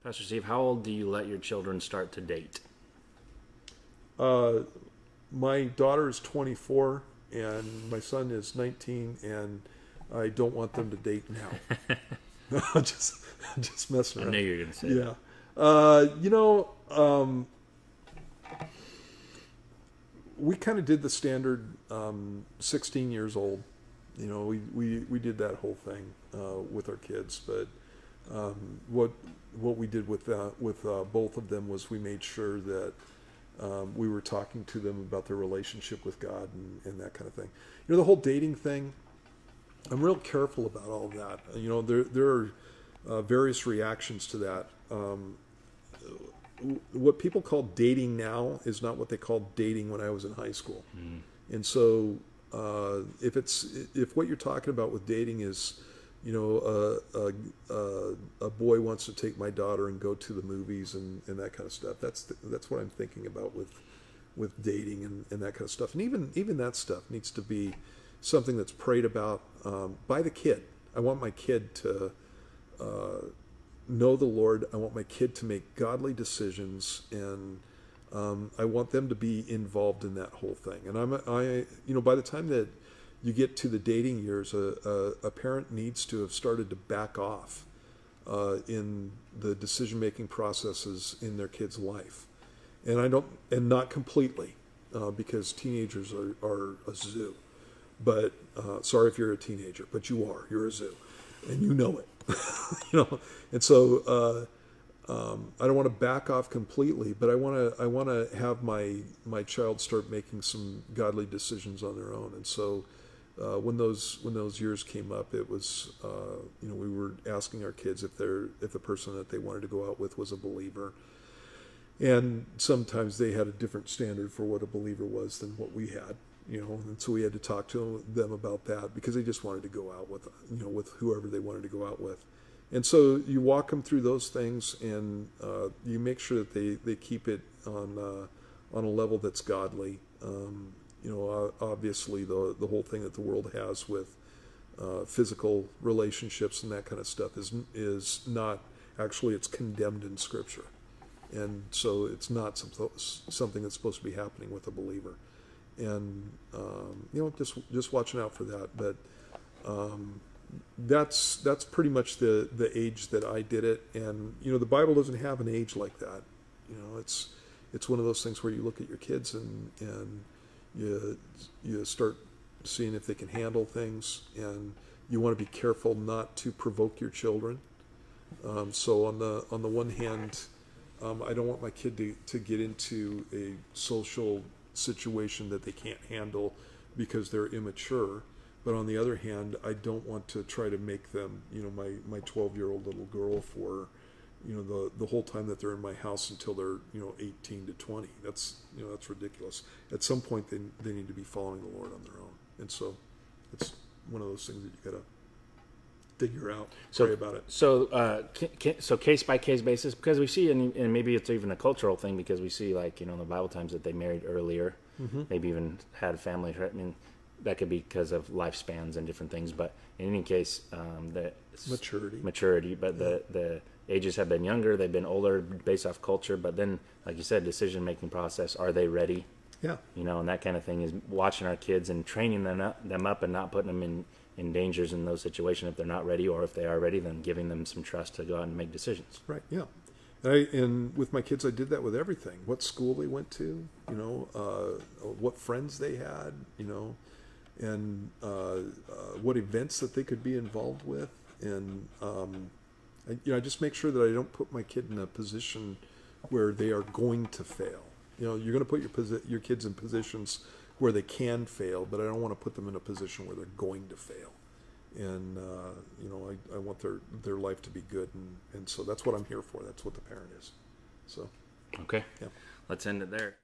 Pastor Steve, how old do you let your children start to date? Uh, my daughter is 24 and my son is 19, and I don't want them to date now. just just messing I knew around. you were going to say that. Yeah. You know, we kind of did the standard 16 years old. You know, we did that whole thing with our kids, but what we did with both of them was we made sure that we were talking to them about their relationship with God and that kind of thing. You know, the whole dating thing, I'm real careful about all of that. You know, there are various reactions to that. What people call dating now is not what they called dating when I was in high school. Mm. And so, if what you're talking about with dating is, you know, a boy wants to take my daughter and go to the movies and that kind of stuff, that's what I'm thinking about with dating and that kind of stuff. And even that stuff needs to be something that's prayed about by the kid. I want my kid to know the Lord. I want my kid to make godly decisions, and I want them to be involved in that whole thing. And you know, by the time that you get to the dating years, a parent needs to have started to back off in the decision-making processes in their kid's life, and not completely, because teenagers are a zoo. But sorry if you're a teenager, but you're a zoo, and you know it. You know, and so I don't want to back off completely, but I want to have my child start making some godly decisions on their own. And so when those years came up, it was you know, we were asking our kids if the person that they wanted to go out with was a believer, and sometimes they had a different standard for what a believer was than what we had. You know, and so we had to talk to them about that because they just wanted to go out with, you know, with whoever they wanted to go out with. And so you walk them through those things, and you make sure that they keep it on a level that's godly. You know, obviously the whole thing that the world has with physical relationships and that kind of stuff is not actually, it's condemned in Scripture, and so it's not something that's supposed to be happening with a believer. And you know, just watching out for that. But that's pretty much the age that I did it. And you know, the Bible doesn't have an age like that. You know, it's one of those things where you look at your kids and you start seeing if they can handle things, and you want to be careful not to provoke your children. So on the one hand, I don't want my kid to get into a social situation that they can't handle because they're immature. But on the other hand, I don't want to try to make them, you know, my 12-year-old little girl for, you know, the whole time that they're in my house until they're, you know, 18 to 20. That's, you know, that's ridiculous. At some point, they need to be following the Lord on their own. And so it's one of those things that you got to figure out, pray about it. So case by case basis, because we see, and maybe it's even a cultural thing, because we see, like, you know, in the Bible times that they married earlier, maybe even had a family. I mean, that could be because of lifespans and different things, but in any case, the maturity. But the ages have been younger, they've been older based off culture. But then, like you said, decision making process. Are they ready? Yeah. You know, and that kind of thing is watching our kids and training them up and not putting them in dangers in those situations if they're not ready, or if they are ready, then giving them some trust to go out and make decisions. Right. Yeah. And with my kids, I did that with everything. What school they went to, you know, what friends they had, you know, and what events that they could be involved with. And, I just make sure that I don't put my kid in a position where they are going to fail. You know, you're going to put your kids in positions where they can fail, but I don't want to put them in a position where they're going to fail. And you know, I want their life to be good, and so that's what I'm here for. That's what the parent is. So Okay, yeah. let's end it there.